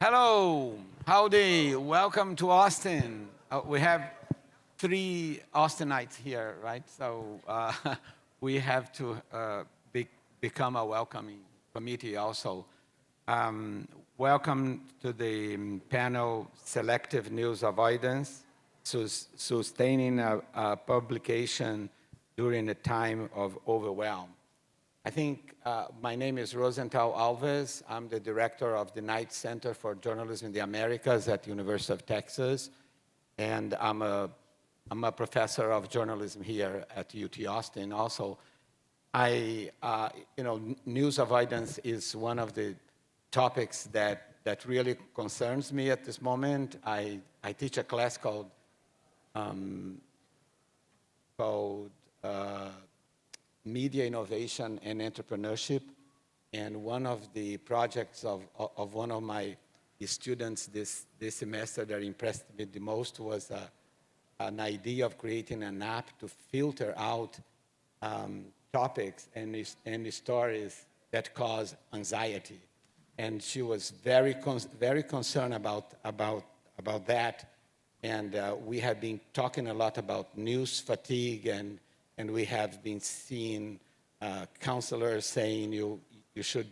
Hello, howdy, welcome to Austin. We have three Austinites here, right? So we have to become a welcoming committee also. Welcome to the panel, Selective News Avoidance, Sustaining a Publication During a Time of Overwhelm. I think my name is Rosental Alves. I'm the director of the Knight Center for Journalism in the Americas at the University of Texas. And I'm a professor of journalism here at UT Austin also. News avoidance is one of the topics that really concerns me at this moment. I teach a class called Media Innovation and Entrepreneurship. And one of the projects of one of my students this semester that impressed me the most was an idea of creating an app to filter out topics and stories that cause anxiety. And she was very concerned about that. And we have been talking a lot about news fatigue, and we have been seeing counselors saying you should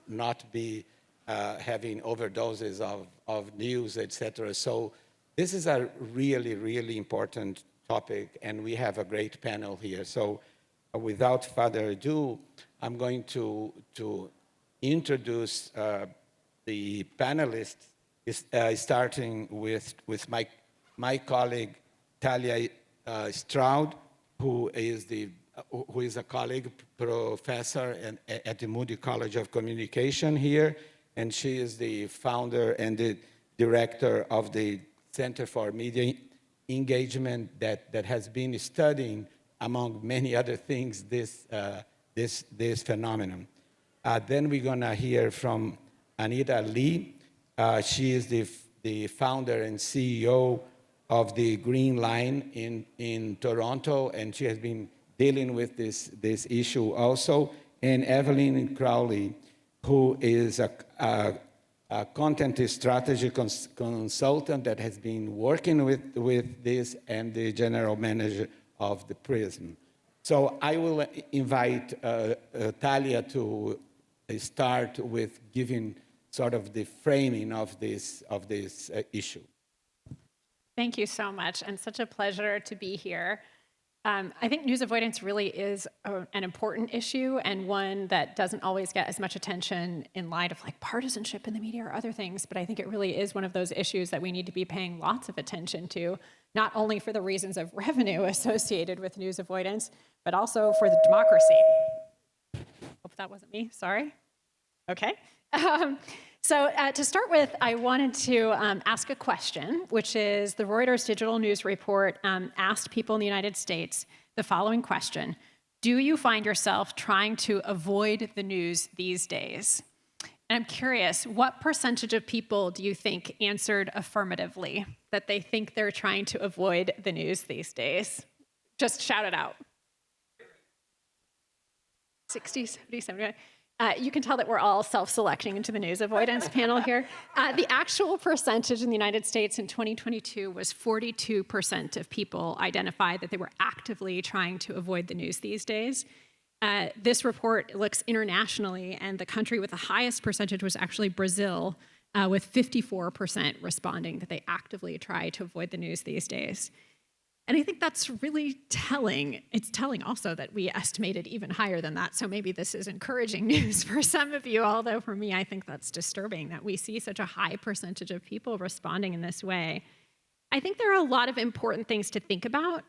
not be having overdoses of news, etc. So this is a really important topic, and we have a great panel here. So without further ado, I'm going to introduce the panelists, starting with my colleague Talia Stroud, who is a colleague professor at the Moody College of Communication here, and she is the founder and the director of the Center for Media Engagement that has been studying, among many other things, this phenomenon. Then we're going to hear from Anita Lee. She is the founder and CEO of the Green Line in Toronto, and she has been dealing with this issue also. And Evelyn Crowley, who is a content strategy consultant that has been working with this, and the general manager of the Prism. So I will invite Talia to start with giving sort of the framing of this issue. Thank you so much, and such a pleasure to be here. I think news avoidance really is an important issue, and one that doesn't always get as much attention in light of partisanship in the media or other things, but I think it really is one of those issues that we need to be paying lots of attention to, not only for the reasons of revenue associated with news avoidance, but also for the democracy. Hope that wasn't me, sorry. Okay. So to start with, I wanted to ask a question, which is the Reuters Digital News Report asked people in the United States the following question: do you find yourself trying to avoid the news these days? And I'm curious, what percentage of people do you think answered affirmatively that they think they're trying to avoid the news these days? Just shout it out. 60, 70, 75. You can tell that we're all self-selecting into the news avoidance panel here. The actual percentage in the United States in 2022 was 42% of people identified that they were actively trying to avoid the news these days. This report looks internationally, and the country with the highest percentage was actually Brazil, with 54% responding that they actively try to avoid the news these days. And I think that's really telling. It's telling also that we estimated even higher than that. So maybe this is encouraging news for some of you, although for me, I think that's disturbing that we see such a high percentage of people responding in this way. I think there are a lot of important things to think about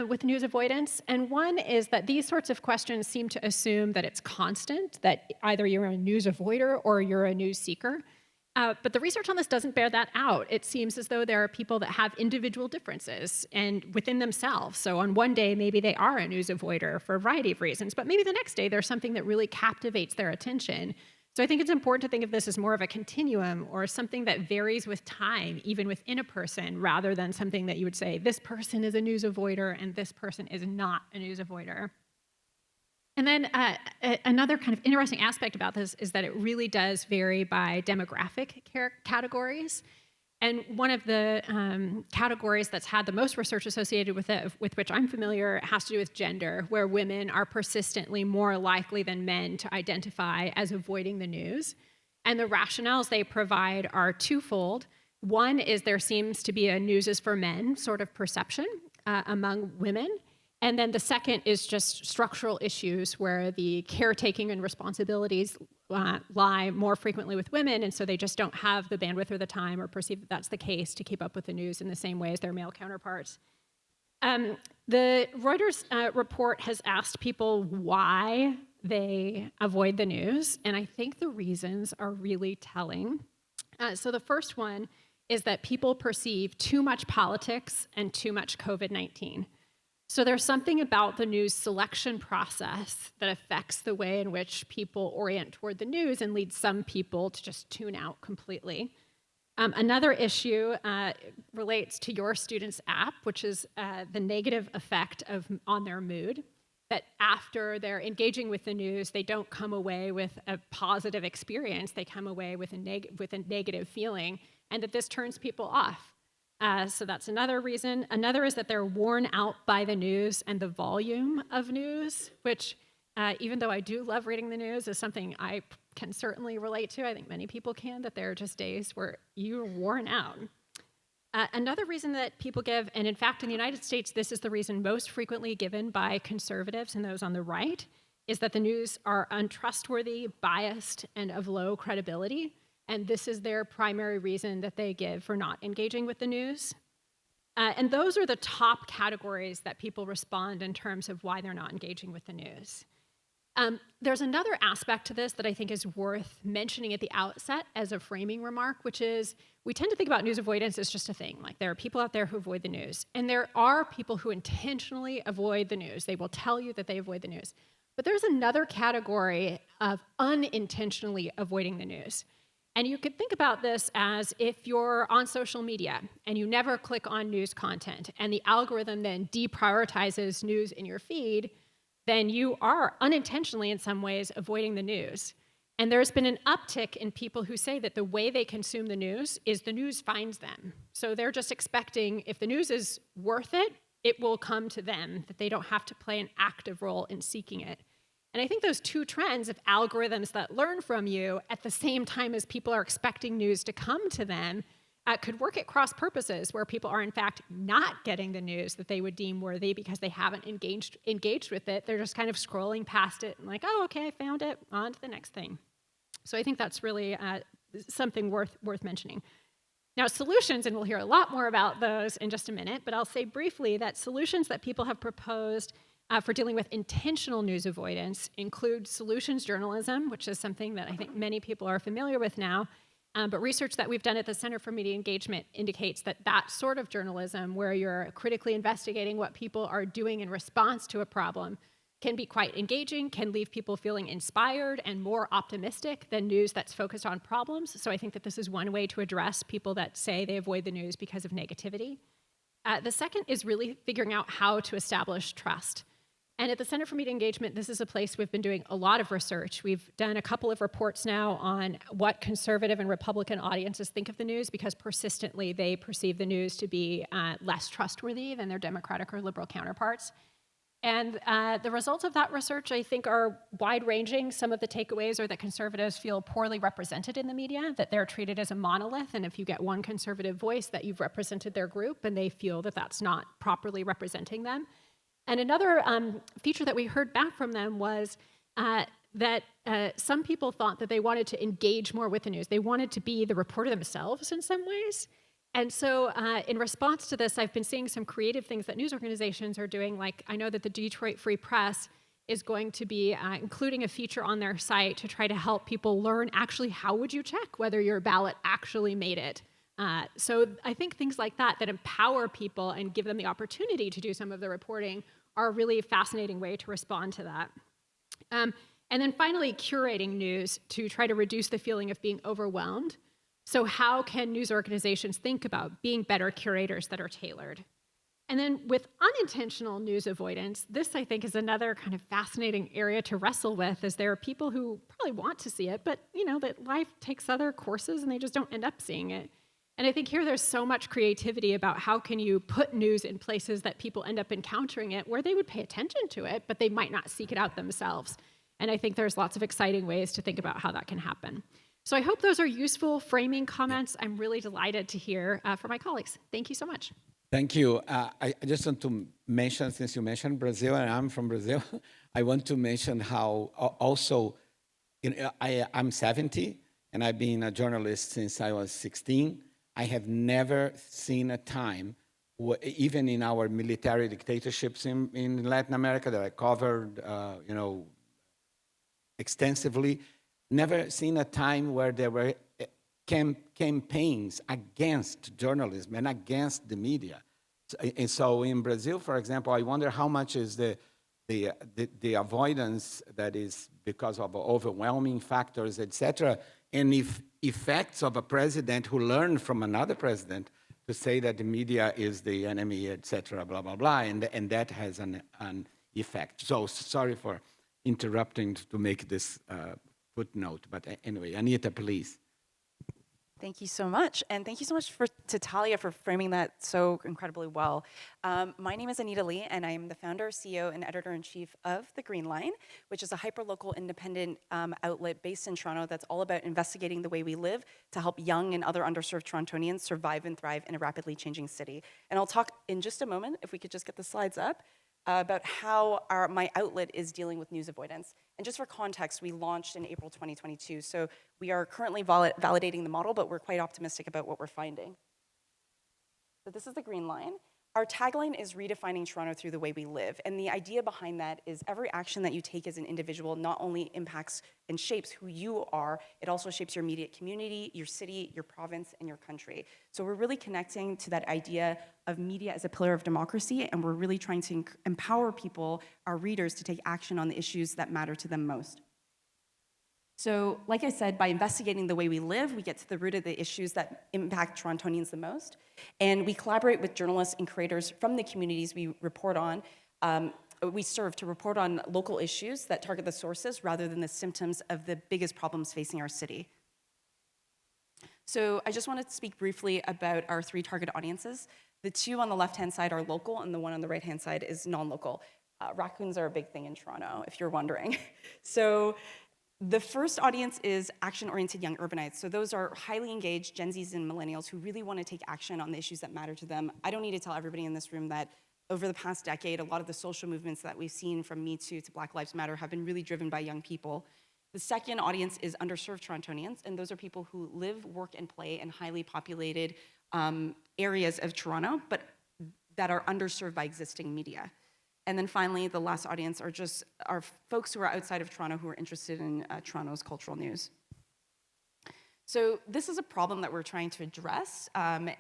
with news avoidance. And one is that these sorts of questions seem to assume that it's constant, that either you're a news avoider or you're a news seeker. But the research on this doesn't bear that out. It seems as though there are people that have individual differences and within themselves. So on one day, maybe they are a news avoider for a variety of reasons, but maybe the next day there's something that really captivates their attention. So I think it's important to think of this as more of a continuum, or something that varies with time, even within a person, rather than something that you would say, this person is a news avoider and this person is not a news avoider. And then another kind of interesting aspect about this is that it really does vary by demographic categories. And one of the categories that's had the most research associated with it, with which I'm familiar, has to do with gender, where women are persistently more likely than men to identify as avoiding the news. And the rationales they provide are twofold. One is there seems to be a news is for men sort of perception among women. And then the second is just structural issues where the caretaking and responsibilities lie more frequently with women, and so they just don't have the bandwidth or the time or perceive that that's the case to keep up with the news in the same way as their male counterparts. The Reuters report has asked people why they avoid the news, and I think the reasons are really telling. So the first one is that people perceive too much politics and too much COVID-19. So there's something about the news selection process that affects the way in which people orient toward the news and leads some people to just tune out completely. Another issue relates to your students' app, which is the negative effect on their mood, that after they're engaging with the news, they don't come away with a positive experience, they come away with a negative feeling, and that this turns people off. So that's another reason. Another is that they're worn out by the news and the volume of news, which even though I do love reading the news, is something I can certainly relate to. I think many people can, that there are just days where you're worn out. Another reason that people give, and in fact in the United States, this is the reason most frequently given by conservatives and those on the right, is that the news are untrustworthy, biased, and of low credibility. And this is their primary reason that they give for not engaging with the news. And those are the top categories that people respond in terms of why they're not engaging with the news. There's another aspect to this that I think is worth mentioning at the outset as a framing remark, which is we tend to think about news avoidance as just a thing. Like there are people out there who avoid the news. And there are people who intentionally avoid the news. They will tell you that they avoid the news. But there's another category of unintentionally avoiding the news. And you could think about this as if you're on social media and you never click on news content and the algorithm then deprioritizes news in your feed, then you are unintentionally in some ways avoiding the news. And there's been an uptick in people who say that the way they consume the news is the news finds them. So they're just expecting if the news is worth it, it will come to them, that they don't have to play an active role in seeking it. And I think those two trends of algorithms that learn from you at the same time as people are expecting news to come to them could work at cross purposes where people are in fact not getting the news that they would deem worthy because they haven't engaged with it. They're just kind of scrolling past it and like, oh, okay, I found it, on to the next thing. So I think that's really something worth mentioning. Now, solutions, and we'll hear a lot more about those in just a minute, but I'll say briefly that solutions that people have proposed for dealing with intentional news avoidance include solutions journalism, which is something that I think many people are familiar with now. But research that we've done at the Center for Media Engagement indicates that that sort of journalism, where you're critically investigating what people are doing in response to a problem, can be quite engaging, can leave people feeling inspired and more optimistic than news that's focused on problems. So I think that this is one way to address people that say they avoid the news because of negativity. The second is really figuring out how to establish trust. And at the Center for Media Engagement, this is a place we've been doing a lot of research. We've done a couple of reports now on what conservative and Republican audiences think of the news because persistently they perceive the news to be less trustworthy than their Democratic or liberal counterparts. And the results of that research, I think, are wide-ranging. Some of the takeaways are that conservatives feel poorly represented in the media, that they're treated as a monolith, and if you get one conservative voice, that you've represented their group, and they feel that that's not properly representing them. And another feature that we heard back from them was that some people thought that they wanted to engage more with the news. They wanted to be the reporter themselves in some ways. And so in response to this, I've been seeing some creative things that news organizations are doing. Like I know that the Detroit Free Press is going to be including a feature on their site to try to help people learn actually how would you check whether your ballot actually made it. So I think things like that empower people and give them the opportunity to do some of the reporting are a really fascinating way to respond to that. And then finally, curating news to try to reduce the feeling of being overwhelmed. So how can news organizations think about being better curators that are tailored? And then with unintentional news avoidance, this I think is another kind of fascinating area to wrestle with, as there are people who probably want to see it, but that life takes other courses and they just don't end up seeing it. And I think here there's so much creativity about how can you put news in places that people end up encountering it where they would pay attention to it, but they might not seek it out themselves. And I think there's lots of exciting ways to think about how that can happen. So I hope those are useful framing comments. I'm really delighted to hear from my colleagues. Thank you so much. Thank you. I just want to mention, since you mentioned Brazil, and I'm from Brazil, I want to mention how also, I'm 70, and I've been a journalist since I was 16. I have never seen a time, even in our military dictatorships in Latin America that I covered, extensively, never seen a time where there were campaigns against journalism and against the media. And so in Brazil, for example, I wonder how much is the avoidance that is because of overwhelming factors, et cetera, and if effects of a president who learned from another president to say that the media is the enemy, et cetera, blah, blah, blah, and that has an effect. So sorry for interrupting to make this footnote, but anyway, Anita, please. Thank you so much. And thank you so much to Talia for framing that so incredibly well. My name is Anita Lee, and I am the founder, CEO, and editor-in-chief of The Green Line, which is a hyperlocal independent outlet based in Toronto that's all about investigating the way we live to help young and other underserved Torontonians survive and thrive in a rapidly changing city. And I'll talk in just a moment, if we could just get the slides up, about how my outlet is dealing with news avoidance. And just for context, we launched in April 2022, so we are currently validating the model, but we're quite optimistic about what we're finding. So this is the Green Line. Our tagline is redefining Toronto through the way we live, and the idea behind that is every action that you take as an individual not only impacts and shapes who you are, it also shapes your immediate community, your city, your province, and your country. So we're really connecting to that idea of media as a pillar of democracy, and we're really trying to empower people, our readers, to take action on the issues that matter to them most. So, like I said, by investigating the way we live, we get to the root of the issues that impact Torontonians the most. And we collaborate with journalists and creators from the communities we report on. We serve to report on local issues that target the sources rather than the symptoms of the biggest problems facing our city. So I just wanted to speak briefly about our three target audiences. The two on the left-hand side are local, and the one on the right-hand side is non-local. Raccoons are a big thing in Toronto, if you're wondering. So the first audience is action-oriented young urbanites. So those are highly engaged Gen Zs and millennials who really want to take action on the issues that matter to them. I don't need to tell everybody in this room that over the past decade, a lot of the social movements that we've seen from Me Too to Black Lives Matter have been really driven by young people. The second audience is underserved Torontonians, and those are people who live, work, and play in highly populated areas of Toronto, but that are underserved by existing media. And then finally, the last audience are folks who are outside of Toronto who are interested in Toronto's cultural news. So this is a problem that we're trying to address, and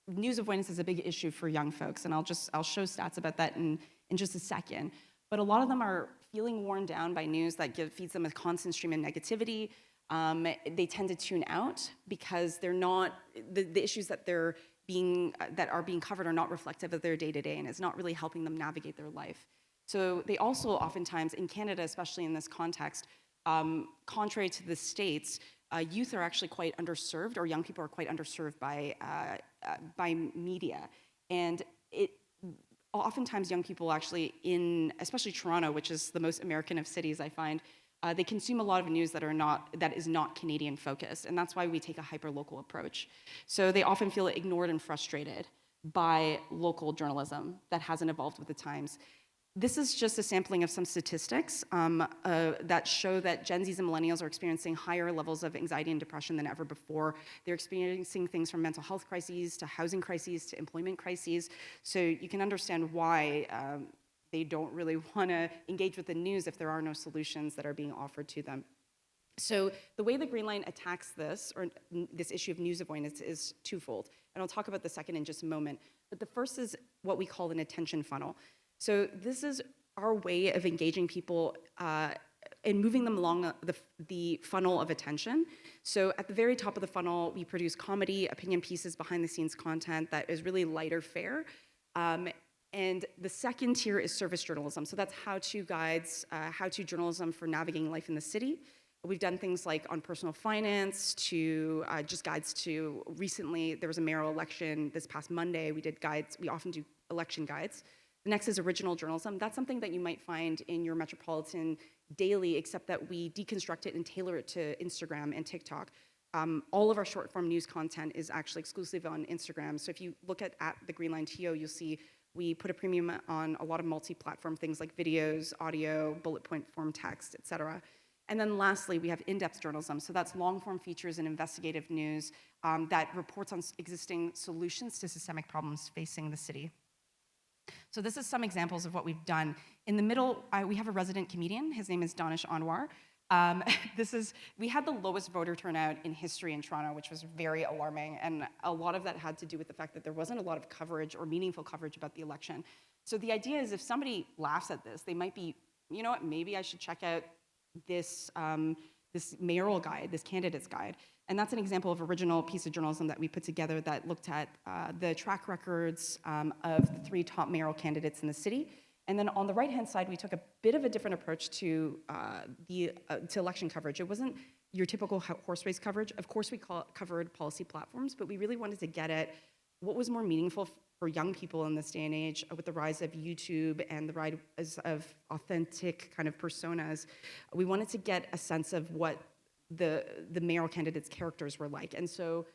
news avoidance is a big issue for young folks, and I'll show stats about that in just a second. But a lot of them are feeling worn down by news that feeds them a constant stream of negativity. They tend to tune out because they're not the issues that are being covered are not reflective of their day-to-day, and it's not really helping them navigate their life. So they also oftentimes, in Canada, especially in this context, contrary to the States, youth are actually quite underserved, or young people are quite underserved by media. And oftentimes young people actually especially Toronto, which is the most American of cities, I find, they consume a lot of news that is not Canadian focused, and that's why we take a hyper-local approach. So they often feel ignored and frustrated by local journalism that hasn't evolved with the times. This is just a sampling of some statistics that show that Gen Zs and millennials are experiencing higher levels of anxiety and depression than ever before. They're experiencing things from mental health crises to housing crises to employment crises. So you can understand why they don't really want to engage with the news if there are no solutions that are being offered to them. So the way the Green Line attacks this issue of news avoidance is twofold. And I'll talk about the second in just a moment. But the first is what we call an attention funnel. So this is our way of engaging people and moving them along the funnel of attention. So at the very top of the funnel, we produce comedy, opinion pieces, behind the scenes content that is really lighter fare. And the second tier is service journalism. So that's how-to guides, how-to journalism for navigating life in the city. We've done things like on personal finance to just guides to, recently there was a mayoral election this past Monday. We did guides, we often do election guides. The next is original journalism. That's something that you might find in your metropolitan daily, except that we deconstruct it and tailor it to Instagram and TikTok. All of our short form news content is actually exclusive on Instagram. So if you look at the Green Line TO, you'll see we put a premium on a lot of multi-platform things like videos, audio, bullet point form text, et cetera. And then lastly, we have in-depth journalism. So that's long-form features and investigative news that reports on existing solutions to systemic problems facing the city. So this is some examples of what we've done. In the middle, we have a resident comedian. His name is Danish Anwar. We had the lowest voter turnout in history in Toronto, which was very alarming. And a lot of that had to do with the fact that there wasn't a lot of coverage or meaningful coverage about the election. So the idea is if somebody laughs at this, they might be, you know what, maybe I should check out this mayoral guide, this candidate's guide. And that's an example of original piece of journalism that we put together that looked at the track records of the 3 top mayoral candidates in the city. And then on the right-hand side, we took a bit of a different approach to election coverage. It wasn't your typical horse race coverage. Of course, we covered policy platforms, but we really wanted to get at what was more meaningful for young people in this day and age with the rise of YouTube and the rise of authentic kind of personas. We wanted to get a sense of what the mayoral candidates' characters were like. And so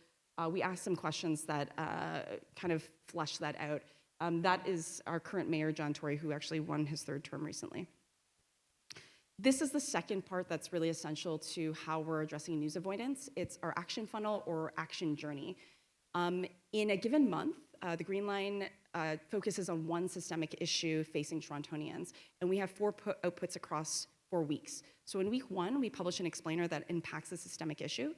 we asked some questions that kind of fleshed that out. That is our current mayor, John Tory, who actually won his 3rd term recently. This is the second part that's really essential to how we're addressing news avoidance. It's our action funnel or action journey. In a given month, the Green Line focuses on one systemic issue facing Torontonians, and we have 4 outputs across 4 weeks. So in week 1, we publish an explainer that impacts the systemic issue.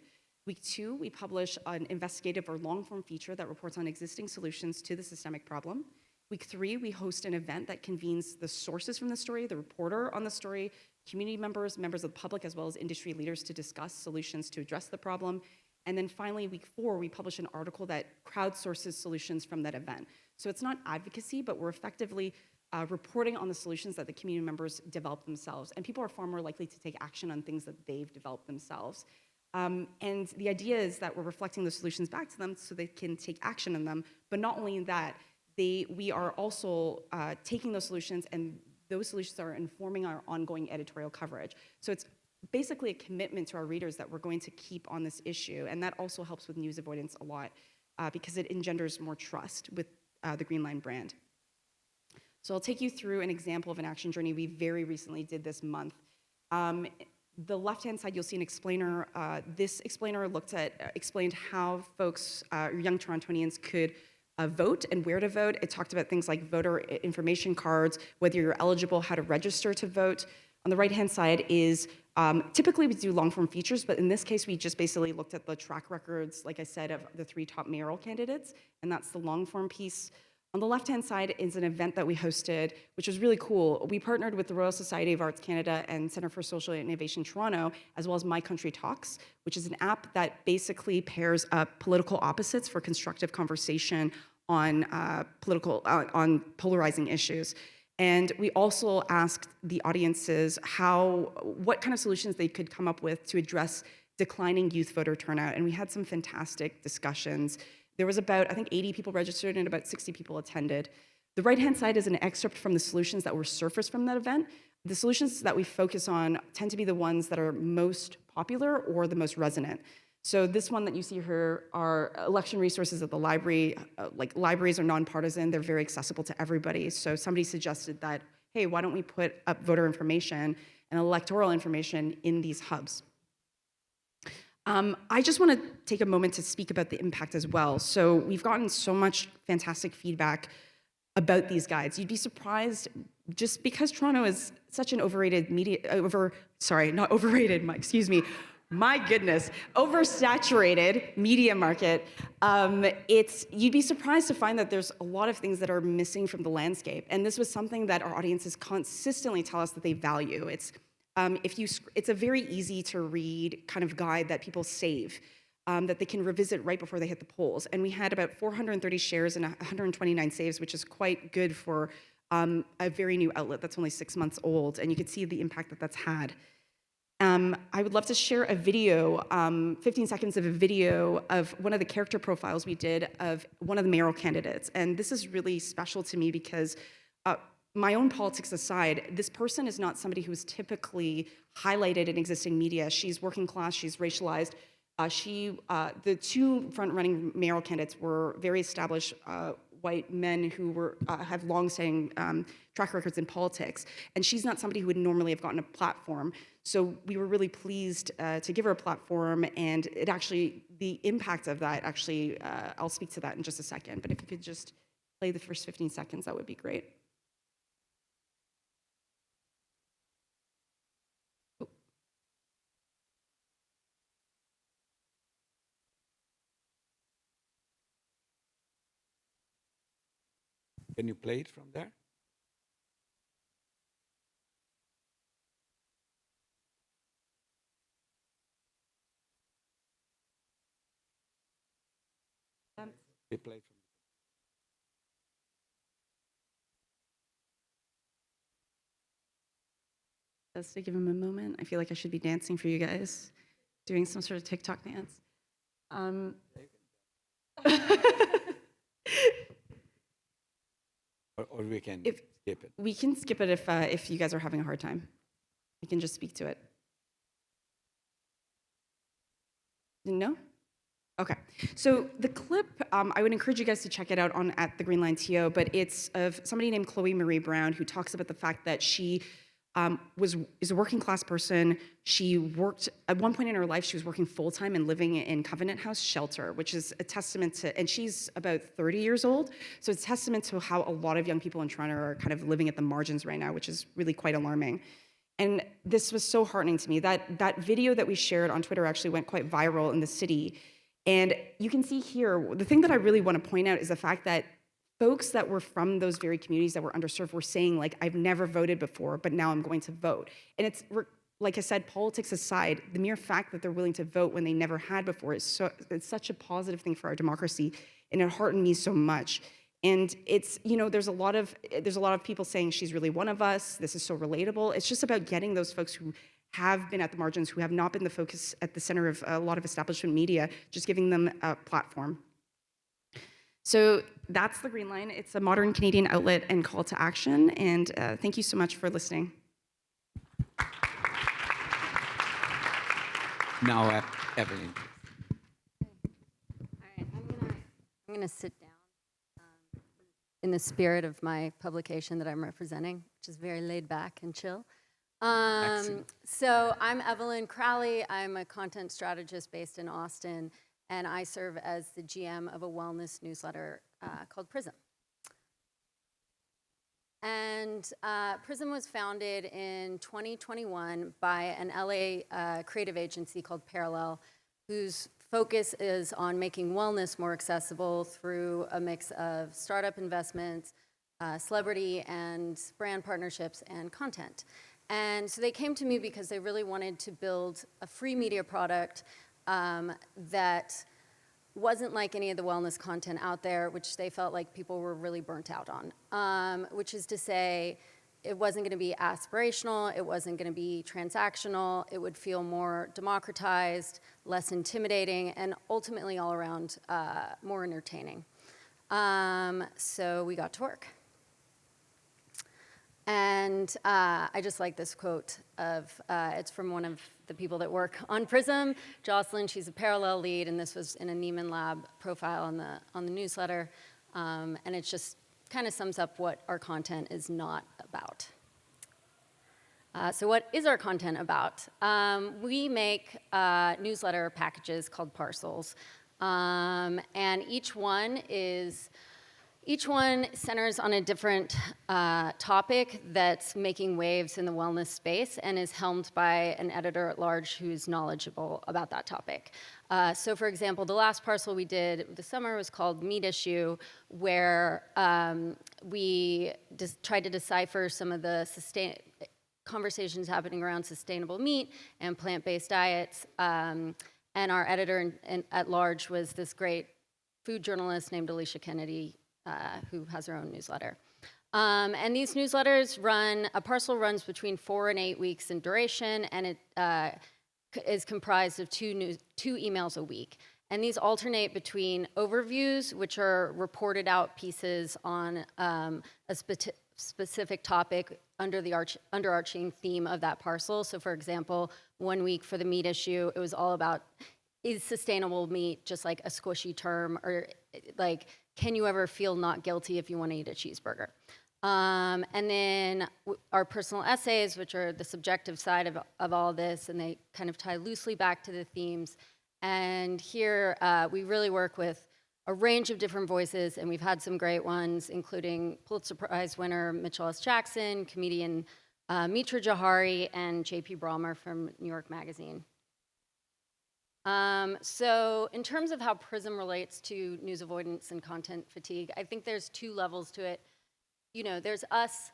Week 2, we publish an investigative or long-form feature that reports on existing solutions to the systemic problem. Week 3, we host an event that convenes the sources from the story, the reporter on the story, community members, members of the public, as well as industry leaders to discuss solutions to address the problem. And then finally, week 4, we publish an article that crowdsources solutions from that event. So it's not advocacy, but we're effectively reporting on the solutions that the community members develop themselves. And people are far more likely to take action on things that they've developed themselves. And the idea is that we're reflecting the solutions back to them so they can take action on them. But not only that, we are also taking those solutions, and those solutions are informing our ongoing editorial coverage. So it's basically a commitment to our readers that we're going to keep on this issue. And that also helps with news avoidance a lot because it engenders more trust with the Green Line brand. So I'll take you through an example of an action journey we very recently did this month. The left-hand side, you'll see an explainer. This explainer explained how folks, young Torontonians, could vote and where to vote. It talked about things like voter information cards, whether you're eligible, how to register to vote. On the right-hand side is, typically we do long-form features, but in this case, we just basically looked at the track records, like I said, of the 3 top mayoral candidates, and that's the long-form piece. On the left-hand side is an event that we hosted, which was really cool. We partnered with the Royal Society of Arts Canada and Centre for Social Innovation Toronto, as well as My Country Talks, which is an app that basically pairs up political opposites for constructive conversation on on polarizing issues. And we also asked the audiences what kind of solutions they could come up with to address declining youth voter turnout. And we had some fantastic discussions. There was about, I think, 80 people registered and about 60 people attended. The right-hand side is an excerpt from the solutions that were surfaced from that event. The solutions that we focus on tend to be the ones that are most popular or the most resonant. So this one that you see here are election resources at the library. Like libraries are nonpartisan, they're very accessible to everybody. So somebody suggested that, hey, why don't we put up voter information and electoral information in these hubs? I just want to take a moment to speak about the impact as well. So we've gotten so much fantastic feedback about these guides. You'd be surprised, just because Toronto is such an overrated oversaturated media market, you'd be surprised to find that there's a lot of things that are missing from the landscape. And this was something that our audiences consistently tell us that they value. It's It's a very easy to read kind of guide that people save, that they can revisit right before they hit the polls. And we had about 430 shares and 129 saves, which is quite good for a very new outlet that's only 6 months old. And you can see the impact that that's had. I would love to share a video, 15 seconds of a video of one of the character profiles we did of one of the mayoral candidates. And this is really special to me because my own politics aside, this person is not somebody who is typically highlighted in existing media. She's working class, she's racialized. The two front-running mayoral candidates were very established white men who have long-standing track records in politics, and she's not somebody who would normally have gotten a platform. So we were really pleased to give her a platform, and the impact of that actually, I'll speak to that in just a second, but if you could just play the first 15 seconds, that would be great. Can you play it from there? We play from. Just to give him a moment, I feel like I should be dancing for you guys, doing some sort of TikTok dance. Or we can skip it. We can skip it if you guys are having a hard time. We can just speak to it. No? Okay. So the clip, I would encourage you guys to check it out at the Green Line TO, but it's of somebody named Chloe Marie Brown who talks about the fact that she is a working class person. She worked, at one point in her life, she was working full time and living in Covenant House shelter, which is a testament to, and she's about 30 years old. So it's a testament to how a lot of young people in Toronto are kind of living at the margins right now, which is really quite alarming. And this was so heartening to me. That video that we shared on Twitter actually went quite viral in the city. And you can see here, the thing that I really want to point out is the fact that folks that were from those very communities that were underserved were saying, like, I've never voted before, but now I'm going to vote. And it's, like I said, politics aside, the mere fact that they're willing to vote when they never had before it's such a positive thing for our democracy, and it heartened me so much. And it's, there's a lot of people saying she's really one of us, this is so relatable. It's just about getting those folks who have been at the margins, who have not been the focus at the center of a lot of establishment media, just giving them a platform. So that's the Green Line. It's a modern Canadian outlet and call to action. And thank you so much for listening. Now, Evelyn. All right, I'm gonna sit down in the spirit of my publication that I'm representing, which is very laid back and chill. So I'm Evelyn Crowley. I'm a content strategist based in Austin, and I serve as the GM of a wellness newsletter called Prism. And Prism was founded in 2021 by an LA creative agency called Parallel, whose focus is on making wellness more accessible through a mix of startup investments, celebrity and brand partnerships, and content. And so they came to me because they really wanted to build a free media product that wasn't like any of the wellness content out there, which they felt like people were really burnt out on, which is to say, it wasn't going to be aspirational, it wasn't going to be transactional, it would feel more democratized, less intimidating, and ultimately all around more entertaining. So we got to work. And I just like this quote of, it's from one of the people that work on Prism, Jocelyn. She's a Parallel lead, and this was in a Neiman Lab profile on the newsletter. And it just kind of sums up what our content is not about. So what is our content about? We make newsletter packages called parcels. And each one centers on a different topic that's making waves in the wellness space and is helmed by an editor-at-large who's knowledgeable about that topic. So for example, the last parcel we did this summer was called Meat Issue, where we tried to decipher some of the conversations happening around sustainable meat and plant-based diets. And our editor at large was this great food journalist named Alicia Kennedy, who has her own newsletter. And these newsletters a parcel runs between 4 and 8 weeks in duration, and it is comprised of two emails a week. And these alternate between overviews, which are reported out pieces on a specific topic under the underarching theme of that parcel. So for example, 1 week for the meat issue, it was all about, is sustainable meat just like a squishy term, or like, can you ever feel not guilty if you want to eat a cheeseburger? And then our personal essays, which are the subjective side of all this, and they kind of tie loosely back to the themes. And here we really work with a range of different voices, and we've had some great ones, including Pulitzer Prize winner Mitchell S. Jackson, comedian Mitra Johari, and J.P. Brahmer from New York Magazine. So in terms of how Prism relates to news avoidance and content fatigue, I think there's 2 levels to it. You know, there's us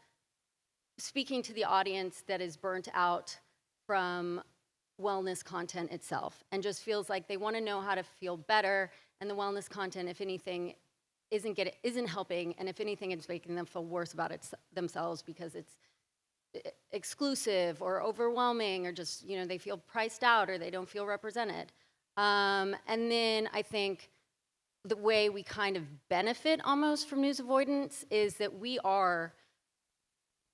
speaking to the audience that is burnt out from wellness content itself and just feels like they want to know how to feel better, and the wellness content, if anything, isn't helping, and if anything, it's making them feel worse about themselves because it's exclusive or overwhelming, or just, you know, they feel priced out or they don't feel represented. And then I think the way we kind of benefit almost from news avoidance is that we are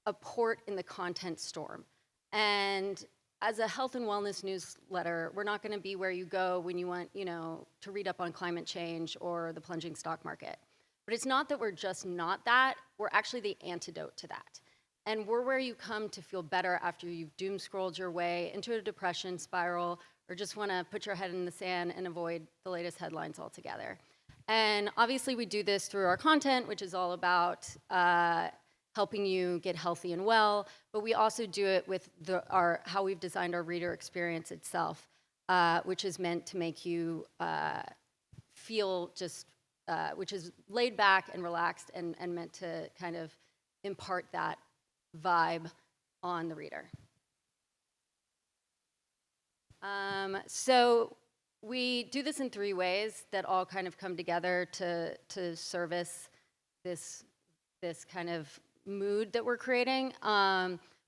a port in the content storm. And as a health and wellness newsletter, we're not going to be where you go when you want, you know, to read up on climate change or the plunging stock market. But it's not that we're just not that, we're actually the antidote to that. And we're where you come to feel better after you've doom scrolled your way into a depression spiral, or just want to put your head in the sand and avoid the latest headlines altogether. And obviously we do this through our content, which is all about helping you get healthy and well, but we also do it with how we've designed our reader experience itself, which is meant to make you feel just, which is laid back and relaxed and meant to kind of impart that vibe on the reader. So we do this in 3 ways that all kind of come together to service this kind of mood that we're creating.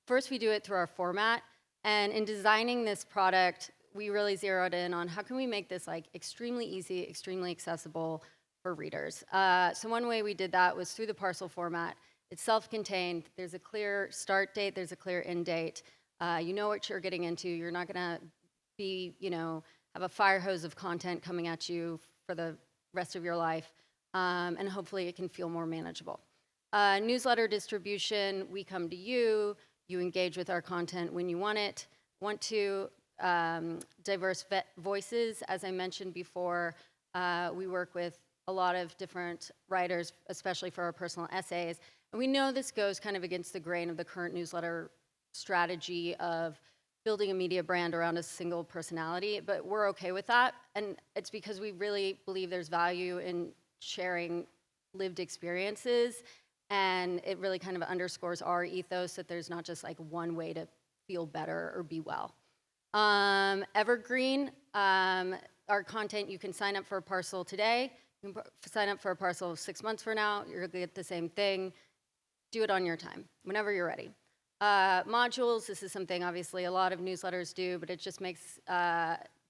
First, we do it through our format. And in designing this product, we really zeroed in on how can we make this like extremely easy, extremely accessible for readers. So one way we did that was through the parcel format. It's self-contained. There's a clear start date. There's a clear end date. You know what you're getting into. You're not going to be, you know, have a fire hose of content coming at you for the rest of your life. And hopefully it can feel more manageable. Newsletter distribution, we come to you. You engage with our content when you want to. Diverse voices, as I mentioned before. We work with a lot of different writers, especially for our personal essays. And we know this goes kind of against the grain of the current newsletter strategy of building a media brand around a single personality, but we're okay with that. And it's because we really believe there's value in sharing lived experiences, and it really kind of underscores our ethos that there's not just like one way to feel better or be well. Evergreen, our content, you can sign up for a parcel today, you can sign up for a parcel 6 months from now, you're gonna get the same thing. Do it on your time, whenever you're ready. Modules, this is something obviously a lot of newsletters do, but it just makes,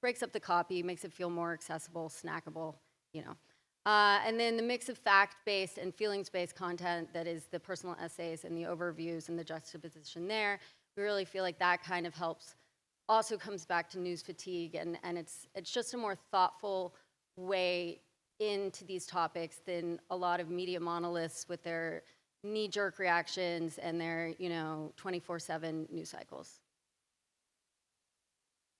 breaks up the copy, makes it feel more accessible, snackable, you know. And then the mix of fact-based and feelings-based content that is the personal essays and the overviews and the juxtaposition there, we really feel like that kind of helps, also comes back to news fatigue, and it's just a more thoughtful way into these topics than a lot of media monoliths with their knee-jerk reactions and their, you know, 24/7 news cycles.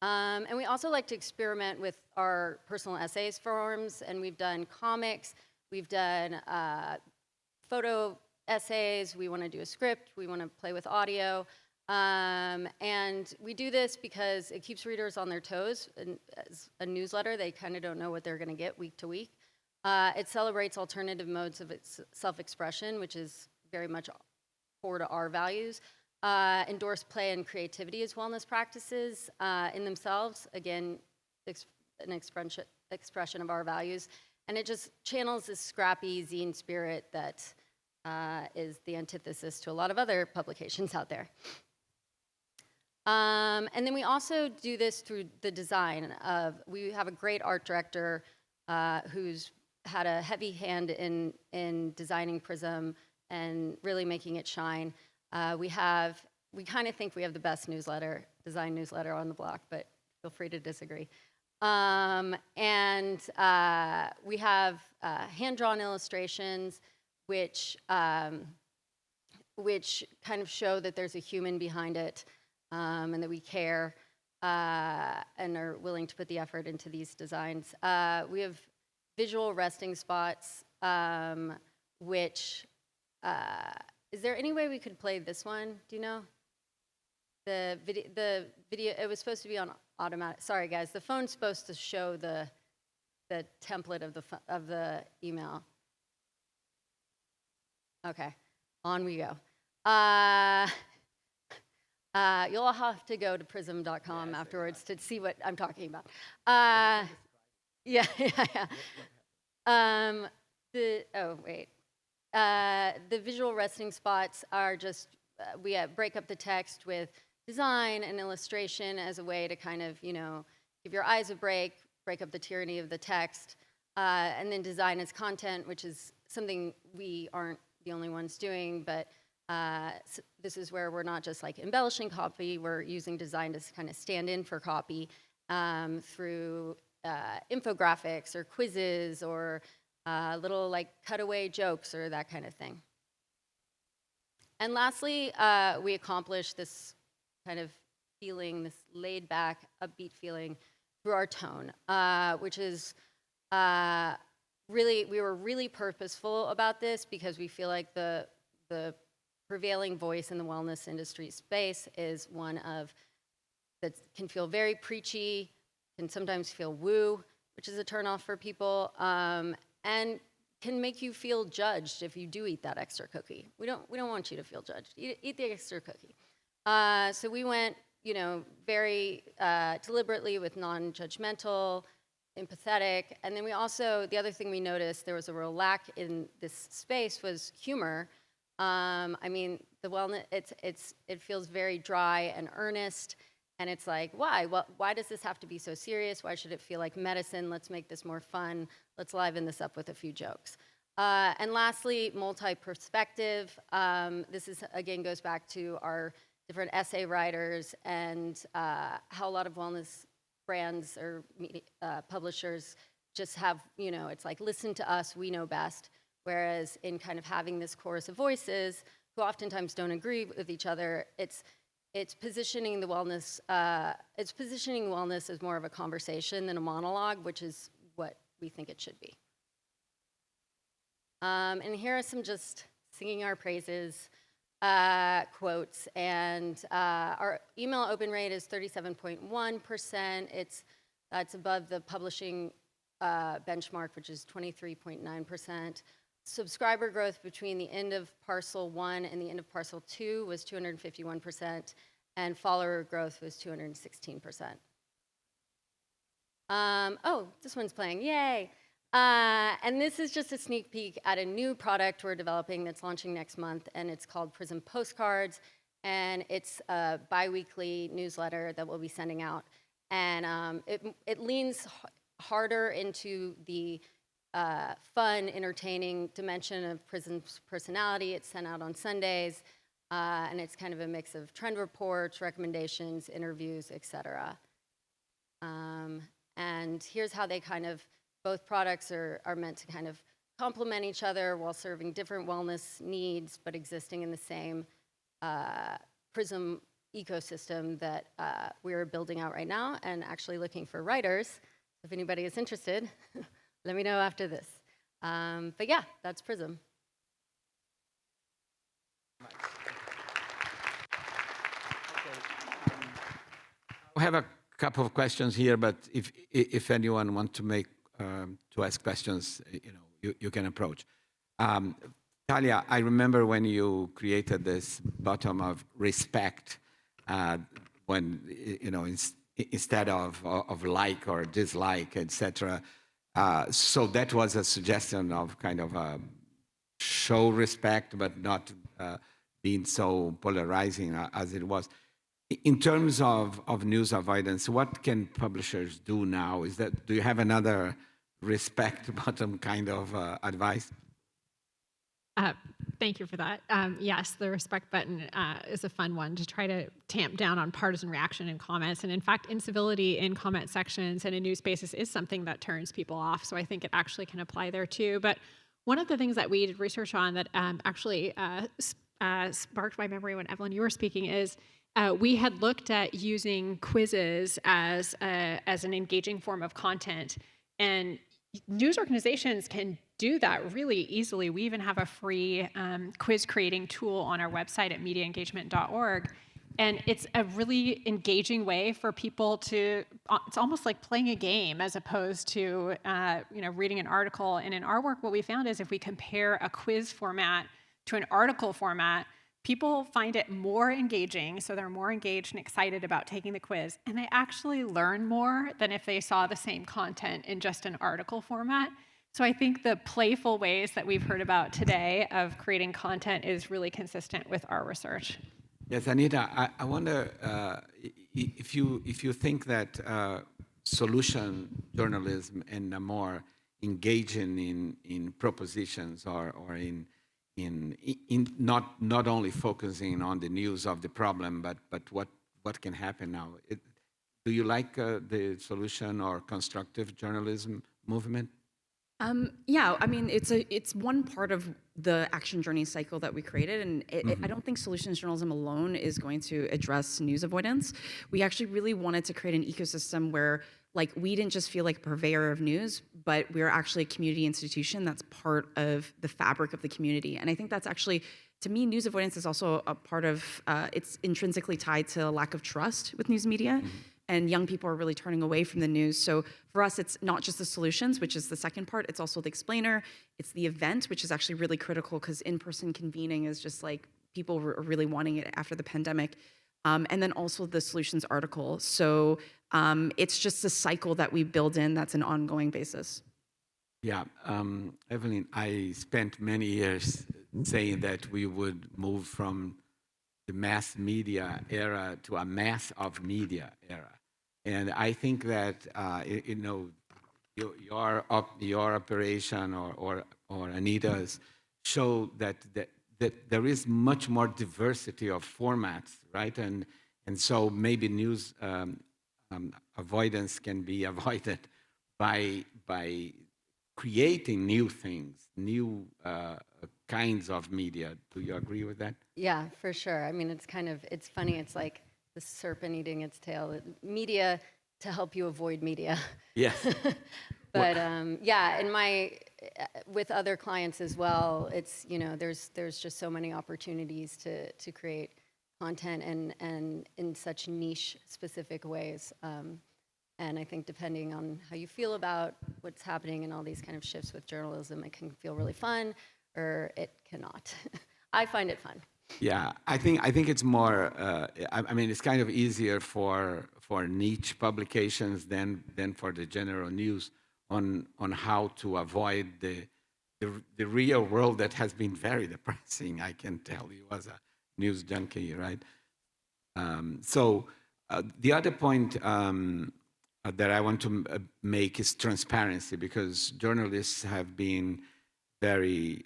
And we also like to experiment with our personal essays forms, and we've done comics, we've done photo essays, we want to do a script, we want to play with audio, and we do this because it keeps readers on their toes. And as a newsletter, they kind of don't know what they're going to get week to week. It celebrates alternative modes of self-expression, which is very much core to our values. endorse play and creativity as wellness practices in themselves. Again, an expression of our values. And it just channels this scrappy zine spirit that is the antithesis to a lot of other publications out there. And then we also do this through the design of, we have a great art director who's had a heavy hand in designing Prism and really making it shine. We kind of think we have the best design newsletter on the block, but feel free to disagree. And we have hand-drawn illustrations which kind of show that there's a human behind it and that we care and are willing to put the effort into these designs. We have visual resting spots, which, is there any way we could play this one? Do you know? The video, it was supposed to be on automatic. Sorry, guys, the phone's supposed to show the template of the email. Okay, on we go. You'll all have to go to prism.com afterwards to see what I'm talking about. Yeah. The visual resting spots are just, we break up the text with design and illustration as a way to kind of, give your eyes a break up the tyranny of the text, and then design as content, which is something we aren't the only ones doing, but this is where we're not just like embellishing copy, we're using design to kind of stand in for copy through infographics or quizzes or little like cutaway jokes or that kind of thing. And lastly, we accomplish this kind of feeling, this laid back, upbeat feeling through our tone, which is we were really purposeful about this because we feel like the prevailing voice in the wellness industry space is one of that can feel very preachy, can sometimes feel woo, which is a turnoff for people, and can make you feel judged if you do eat that extra cookie. We don't want you to feel judged. Eat the extra cookie. So we went, very deliberately with non-judgmental, empathetic, and then we also, the other thing we noticed, there was a real lack in this space was humor. I mean, the wellness, it feels very dry and earnest, and it's like, why? Well, why does this have to be so serious? Why should it feel like medicine? Let's make this more fun. Let's liven this up with a few jokes. And lastly, multi-perspective. This is, again, goes back to our different essay writers and how a lot of wellness brands or publishers just have, it's like, listen to us, we know best. Whereas in kind of having this chorus of voices who oftentimes don't agree with each other, it's positioning the wellness, as more of a conversation than a monologue, which is what we think it should be. And here are some just singing our praises quotes. And our email open rate is 37.1%. That's above the publishing benchmark, which is 23.9%. Subscriber growth between the end of parcel 1 and the end of parcel 2 was 251%, and follower growth was 216%. Oh, this one's playing, yay. And this is just a sneak peek at a new product we're developing that's launching next month, and it's called Prism Postcards, and it's a bi-weekly newsletter that we'll be sending out. And it leans harder into the fun, entertaining dimension of Prism's personality. It's sent out on Sundays, and it's kind of a mix of trend reports, recommendations, interviews, etc. And here's how they kind of, both products are meant to kind of complement each other while serving different wellness needs, but existing in the same Prism ecosystem that we're building out right now, and actually looking for writers. If anybody is interested, let me know after this. But yeah, that's Prism. We have a couple of questions here, but if anyone wants to ask questions, you can approach. Talia, I remember when you created this bottom of respect, when instead of like or dislike, etc. So that was a suggestion of kind of show respect, but not being so polarizing as it was. In terms of news avoidance, what can publishers do now? Do you have another respect bottom kind of advice? Thank you for that. Yes, the respect button is a fun one to try to tamp down on partisan reaction in comments. And in fact, incivility in comment sections and in news spaces is something that turns people off. So I think it actually can apply there too. But one of the things that we did research on that actually sparked my memory when Evelyn, you were speaking is we had looked at using quizzes as an engaging form of content. And news organizations can do that really easily. We even have a free quiz creating tool on our website at mediaengagement.org. And it's a really engaging way for people to, it's almost like playing a game as opposed to reading an article. And in our work, what we found is if we compare a quiz format to an article format, people find it more engaging, so they're more engaged and excited about taking the quiz, and they actually learn more than if they saw the same content in just an article format. So I think the playful ways that we've heard about today of creating content is really consistent with our research. Yes, Anita, I wonder if you think that solution journalism and more engaging in propositions or in not only focusing on the news of the problem, but what can happen now. Do you like the solution or constructive journalism movement? Yeah, I mean, it's one part of the action journey cycle that we created, and I don't think solutions journalism alone is going to address news avoidance. We actually really wanted to create an ecosystem where, like, we didn't just feel like a purveyor of news, but we're actually a community institution that's part of the fabric of the community. And I think that's actually, to me, news avoidance is also a part of, it's intrinsically tied to a lack of trust with news media. And young people are really turning away from the news. So for us, it's not just the solutions, which is the second part, it's also the explainer, it's the event, which is actually really critical because in-person convening is just like, people are really wanting it after the pandemic. And then also the solutions article. So it's just a cycle that we build in that's an ongoing basis. Yeah, Evelyn, I spent many years saying that we would move from the mass media era to a mass of media era. And I think that, your operation or Anita's show that there is much more diversity of formats, right? And so maybe news avoidance can be avoided by creating new things, new kinds of media. Do you agree with that? Yeah, for sure. I mean, it's funny. It's like the serpent eating its tail. Media to help you avoid media. Yes. But with other clients as well, it's, there's just so many opportunities to create content and in such niche specific ways. And I think depending on how you feel about what's happening and all these kind of shifts with journalism, it can feel really fun or it cannot. I find it fun. Yeah, I think it's more. I mean, it's kind of easier for niche publications than for the general news on how to avoid the real world that has been very depressing. I can tell you as a news junkie, right? So the other point that I want to make is transparency, because journalists have been very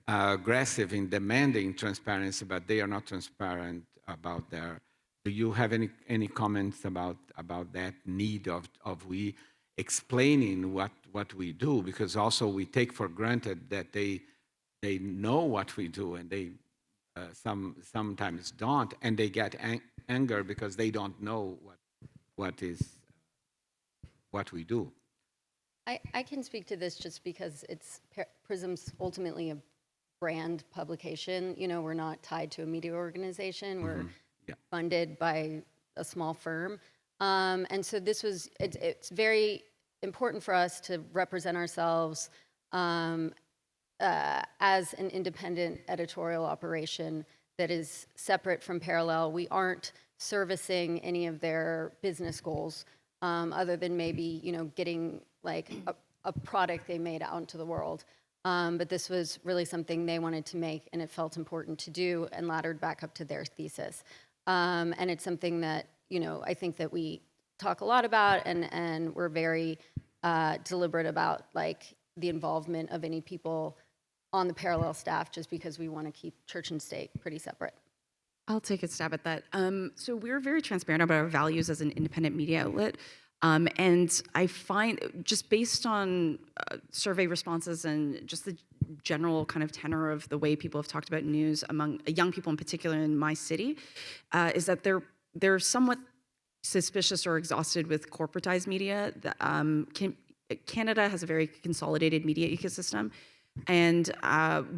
aggressive in demanding transparency, but they are not transparent about their. Do you have any comments about that need of we explaining what we do? Because also we take for granted that they know what we do, and they sometimes don't, and they get anger because they don't know what we do. I can speak to this just because Prism's ultimately a brand publication. We're not tied to a media organization. We're funded by a small firm. And so it's very important for us to represent ourselves as an independent editorial operation that is separate from Parallel. We aren't servicing any of their business goals, other than maybe, getting like a product they made out into the world. But this was really something they wanted to make, and it felt important to do, and laddered back up to their thesis. And it's something that, I think that we talk a lot about, and we're very deliberate about, like, the involvement of any people on the Parallel staff, just because we want to keep church and state pretty separate. I'll take a stab at that. So we're very transparent about our values as an independent media outlet. And I find, just based on survey responses and just the general kind of tenor of the way people have talked about news among young people in particular in my city, is that they're somewhat suspicious or exhausted with corporatized media. Canada has a very consolidated media ecosystem. And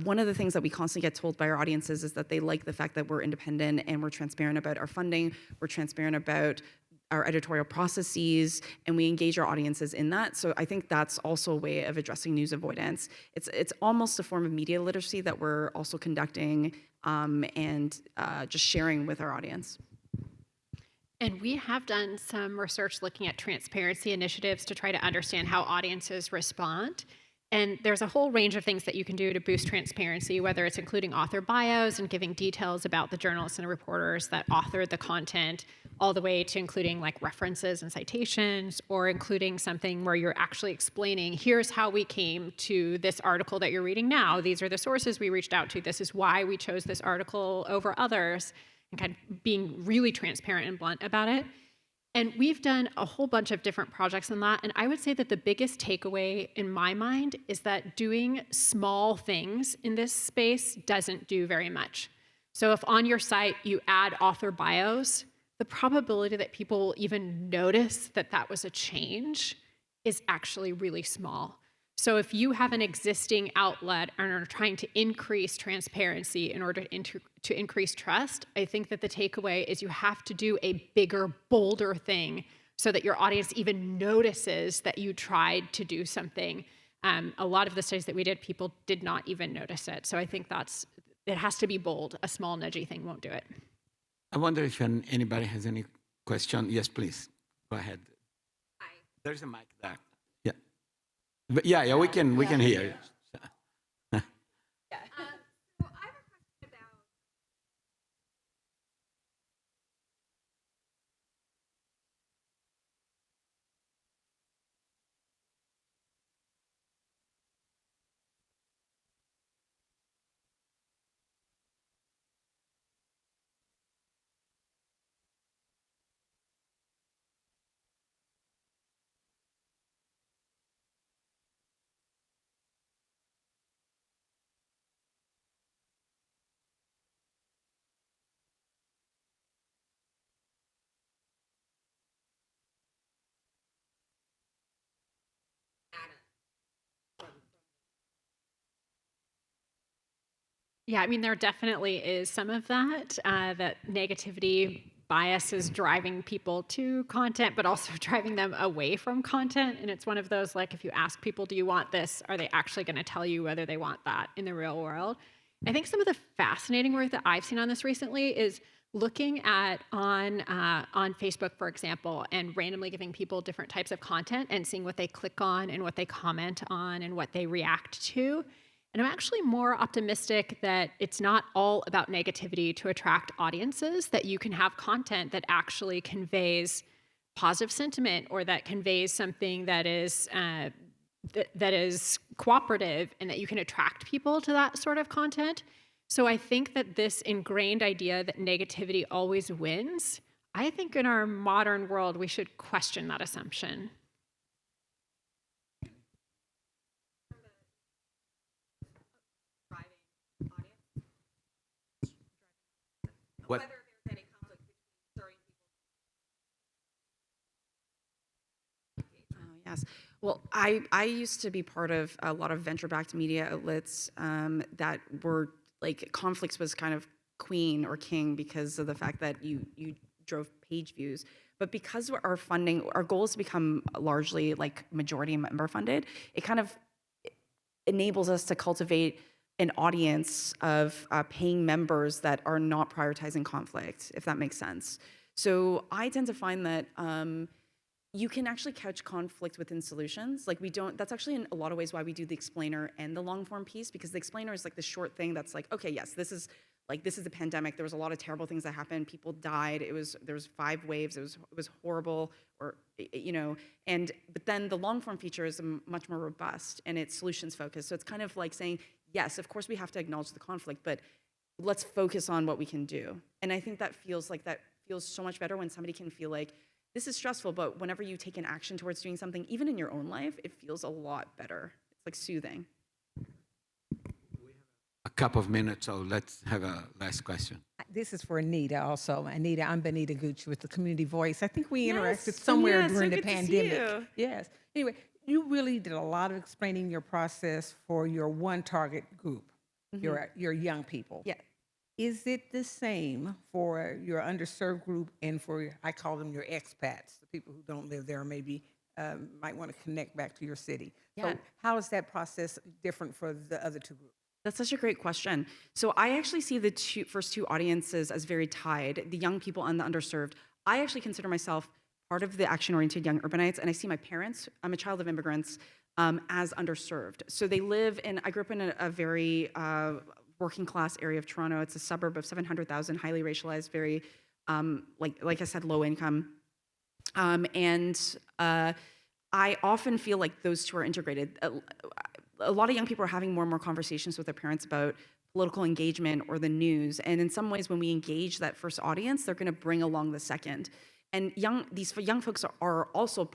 one of the things that we constantly get told by our audiences is that they like the fact that we're independent and we're transparent about our funding, we're transparent about our editorial processes, and we engage our audiences in that. So I think that's also a way of addressing news avoidance. It's almost a form of media literacy that we're also conducting and just sharing with our audience. And we have done some research looking at transparency initiatives to try to understand how audiences respond. And there's a whole range of things that you can do to boost transparency, whether it's including author bios and giving details about the journalists and reporters that authored the content, all the way to including like references and citations, or including something where you're actually explaining, here's how we came to this article that you're reading now. These are the sources we reached out to. This is why we chose this article over others, and kind of being really transparent and blunt about it. And we've done a whole bunch of different projects on that. And I would say that the biggest takeaway in my mind is that doing small things in this space doesn't do very much. So if on your site you add author bios, the probability that people will even notice that that was a change is actually really small. So if you have an existing outlet and are trying to increase transparency in order to increase trust, I think that the takeaway is you have to do a bigger, bolder thing so that your audience even notices that you tried to do something. A lot of the studies that we did, people did not even notice it. So I think it has to be bold. A small nudgy thing won't do it. I wonder if anybody has any question. Yes, please. Go ahead. Hi. There's a mic there. Yeah. But yeah, we can hear you. So I have a question about Yeah, I mean, there definitely is some of that, that negativity bias is driving people to content, but also driving them away from content. And it's one of those, like, if you ask people, do you want this? Are they actually going to tell you whether they want that in the real world? I think some of the fascinating work that I've seen on this recently is looking at on Facebook, for example, and randomly giving people different types of content and seeing what they click on and what they comment on and what they react to. And I'm actually more optimistic that it's not all about negativity to attract audiences, that you can have content that actually conveys positive sentiment or that conveys something that is cooperative, and that you can attract people to that sort of content. So I think that this ingrained idea that negativity always wins, I think in our modern world, we should question that assumption. What? whether there's any conflict between certain people. Yes. Well, I used to be part of a lot of venture-backed media outlets that were like, conflicts was kind of queen or king because of the fact that you drove page views. But because our funding, our goal is to become largely like majority member funded, it kind of enables us to cultivate an audience of paying members that are not prioritizing conflict, if that makes sense. So I tend to find that you can actually couch conflict within solutions. Like that's actually in a lot of ways why we do the explainer and the long form piece, because the explainer is like the short thing that's like, okay, yes, this is the pandemic. There was a lot of terrible things that happened. People died. There was 5 waves. It was horrible, or but then the long form feature is much more robust and it's solutions focused. So it's kind of like saying, yes, of course we have to acknowledge the conflict, but let's focus on what we can do. And I think that feels so much better when somebody can feel like, this is stressful, but whenever you take an action towards doing something, even in your own life, it feels a lot better. It's like soothing. A couple of minutes, so let's have a last question. This is for Anita also. Anita, I'm Benita Gooch with the Community Voice. I think we interacted Yes, somewhere Anita, during so the good to see pandemic. you. Yes. Anyway, you really did a lot of explaining your process for your one target group, your young people. Yeah. Is it the same for your underserved group and for, I call them your expats, the people who don't live there or maybe might want to connect back to your city? Yeah. So how is that process different for the other 2 groups? That's such a great question. So I actually see the first two audiences as very tied, the young people and the underserved. I actually consider myself part of the action-oriented young urbanites, and I see my parents, I'm a child of immigrants, as underserved. So I grew up in a very working class area of Toronto. It's a suburb of 700,000, highly racialized, very, like I said, low income. I often feel like those two are integrated. A lot of young people are having more and more conversations with their parents about political engagement or the news. And in some ways, when we engage that first audience, they're going to bring along the second. And these young folks are also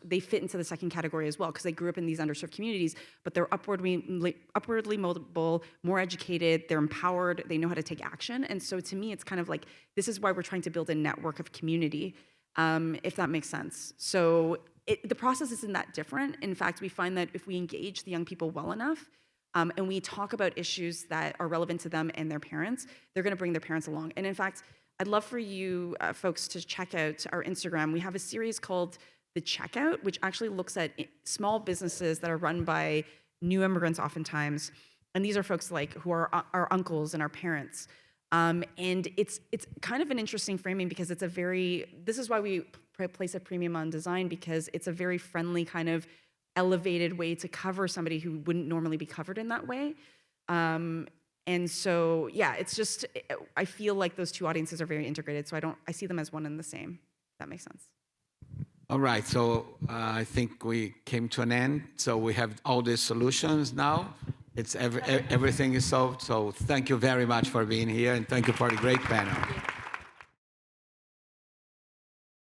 they fit into the second category as well, because they grew up in these underserved communities, but they're upwardly mobile, more educated, they're empowered, they know how to take action. And so to me, it's kind of like, this is why we're trying to build a network of community, if that makes sense. So the process isn't that different. In fact, we find that if we engage the young people well enough, and we talk about issues that are relevant to them and their parents, they're going to bring their parents along. And in fact, I'd love for you folks to check out our Instagram. We have a series called The Checkout, which actually looks at small businesses that are run by new immigrants oftentimes. And these are folks who are our uncles and our parents. And it's kind of an interesting framing, because this is why we place a premium on design, because it's a very friendly kind of elevated way to cover somebody who wouldn't normally be covered in that way. And so, yeah, it's just, I feel like those two audiences are very integrated. So I see them as one and the same, if that makes sense. All right, so I think we came to an end. So we have all these solutions now. Everything is solved. So thank you very much for being here, and thank you for the great panel.